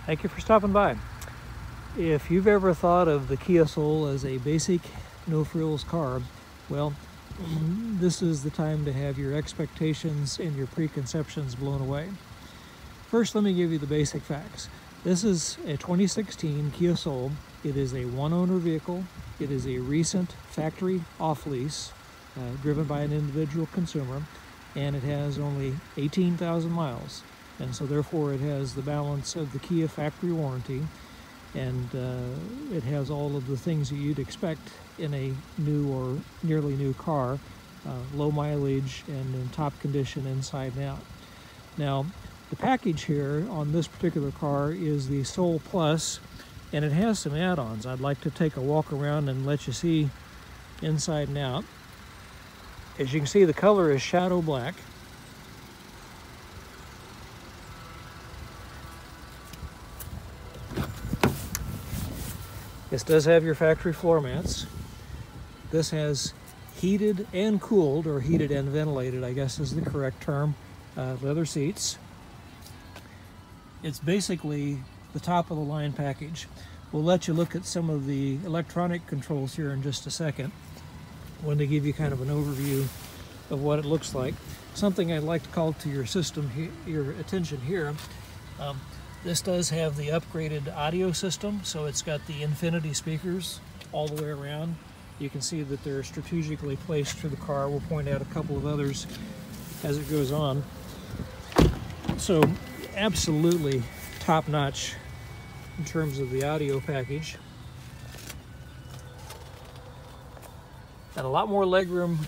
Thank you for stopping by. If you've ever thought of the Kia Soul as a basic no-frills car, well, this is the time to have your expectations and your preconceptions blown away. First, let me give you the basic facts. This is a 2016 Kia Soul. It is a one-owner vehicle. It is a recent factory off-lease, driven by an individual consumer, and it has only 18,000 miles. And so therefore it has the balance of the Kia factory warranty, and it has all of the things that you'd expect in a new or nearly new car, low mileage and in top condition inside and out. Now, the package here on this particular car is the Soul Plus, and it has some add-ons. I'd like to take a walk around and let you see inside and out. As you can see, the color is shadow black. This does have your factory floor mats. This has heated and cooled, or heated and ventilated, I guess is the correct term, leather seats. It's basically the top of the line package. We'll let you look at some of the electronic controls here in just a second. I wanted to give you kind of an overview of what it looks like. Something I'd like to call to your attention here. This does have the upgraded audio system, so it's got the infinity speakers all the way around. You can see that they're strategically placed through the car. We'll point out a couple of others as it goes on. So absolutely top-notch in terms of the audio package. And a lot more legroom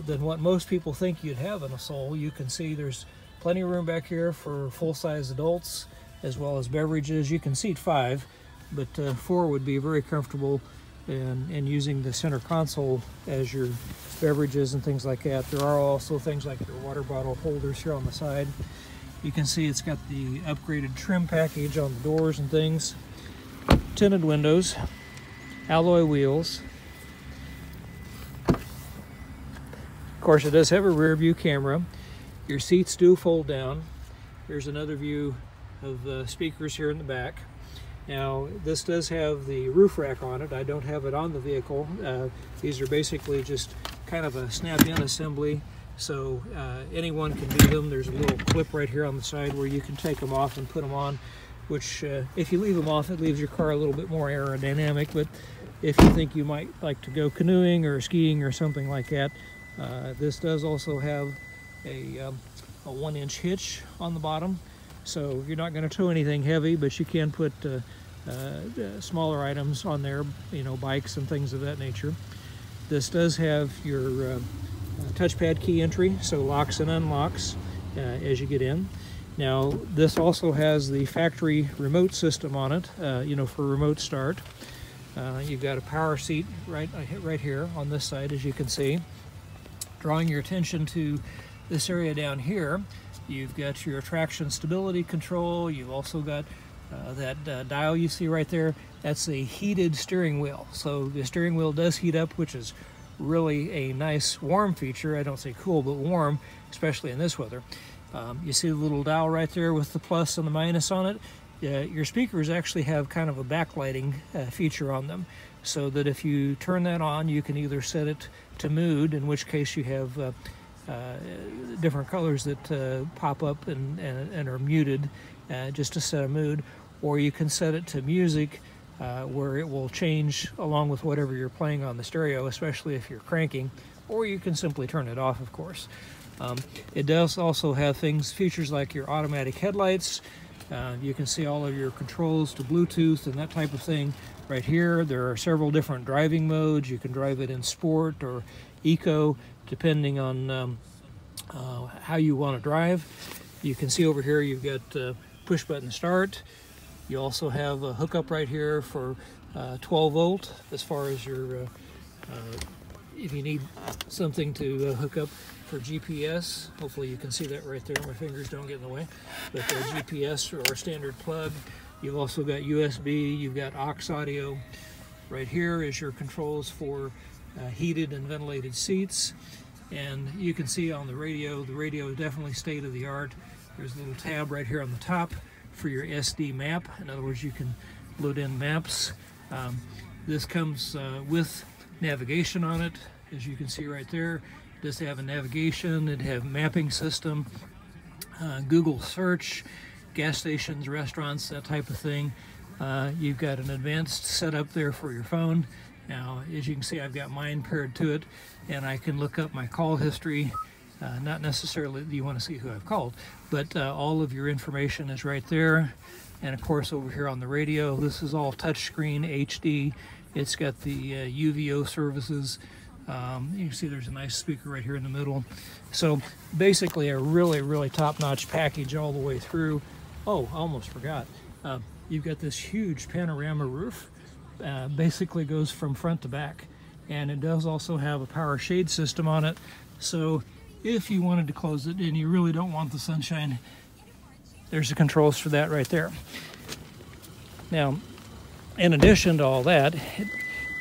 than what most people think you'd have in a Soul. You can see there's plenty of room back here for full-size adults, as well as beverages. You can seat 5, but 4 would be very comfortable in using the center console as your beverages and things like that. There are also things like your water bottle holders here on the side. You can see it's got the upgraded trim package on the doors and things. Tinted windows, alloy wheels. Of course, it does have a rear view camera. Your seats do fold down. Here's another view of speakers here in the back. Now, this does have the roof rack on it. I don't have it on the vehicle. These are basically just kind of a snap-in assembly, so anyone can do them. There's a little clip right here on the side where you can take them off and put them on, which if you leave them off, it leaves your car a little bit more aerodynamic. But if you think you might like to go canoeing or skiing or something like that, this does also have a 1-inch hitch on the bottom. So you're not going to tow anything heavy, but you can put smaller items on there, you know, bikes and things of that nature. This does have your touchpad key entry, so locks and unlocks as you get in. Now, this also has the factory remote system on it, you know, for remote start. You've got a power seat right here on this side, as you can see. Drawing your attention to this area down here, you've got your traction stability control. You've also got that dial you see right there. That's a heated steering wheel. So the steering wheel does heat up, which is really a nice warm feature. I don't say cool, but warm, especially in this weather. You see the little dial right there with the plus and the minus on it. Your speakers actually have kind of a backlighting feature on them, so that if you turn that on, you can either set it to mood, in which case you have different colors that pop up and are muted just to set a mood, or you can set it to music where it will change along with whatever you're playing on the stereo, especially if you're cranking, or you can simply turn it off, of course. It does also have features like your automatic headlights. You can see all of your controls to Bluetooth and that type of thing right here. There are several different driving modes. You can drive it in sport or eco, depending on how you want to drive. You can see over here you've got push button start. You also have a hookup right here for 12 volt as far as your if you need something to hook up for GPS. Hopefully you can see that right there. My fingers don't get in the way. But GPS or a standard plug. You've also got USB. You've got aux audio. Right here is your controls for heated and ventilated seats. And you can see on the radio is definitely state-of-the-art. There's a little tab right here on the top for your SD map. In other words, you can load in maps. This comes with navigation on it, as you can see right there. It does have a navigation, it have mapping system, Google search, gas stations, restaurants, that type of thing. You've got an advanced setup there for your phone. Now, as you can see, I've got mine paired to it, and I can look up my call history. Not necessarily that you want to see who I've called, but all of your information is right there. And of course, over here on the radio, this is all touchscreen HD. It's got the UVO services. You can see there's a nice speaker right here in the middle. So basically a really, really top-notch package all the way through. Oh, I almost forgot. You've got this huge panorama roof. Basically goes from front to back. And it does also have a power shade system on it. So if you wanted to close it and you really don't want the sunshine, there's the controls for that right there. Now, in addition to all that,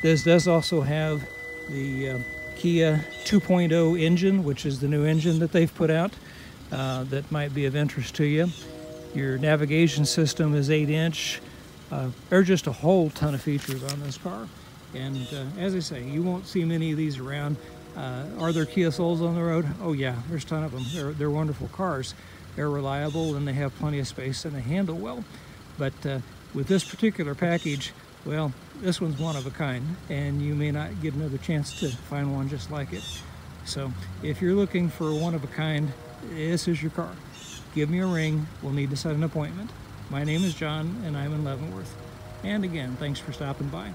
this does also have the Kia 2.0 engine, which is the new engine that they've put out that might be of interest to you. Your navigation system is 8-inch. There are just a whole ton of features on this car. And as I say, you won't see many of these around. Are there Kia Souls on the road? Oh yeah, there's a ton of them. They're wonderful cars. They're reliable and they have plenty of space and they handle well. But with this particular package, well, this one's one of a kind, and you may not get another chance to find one just like it. So if you're looking for one of a kind, this is your car. Give me a ring. We'll need to set an appointment. My name is John, and I'm in Leavenworth. And again, thanks for stopping by.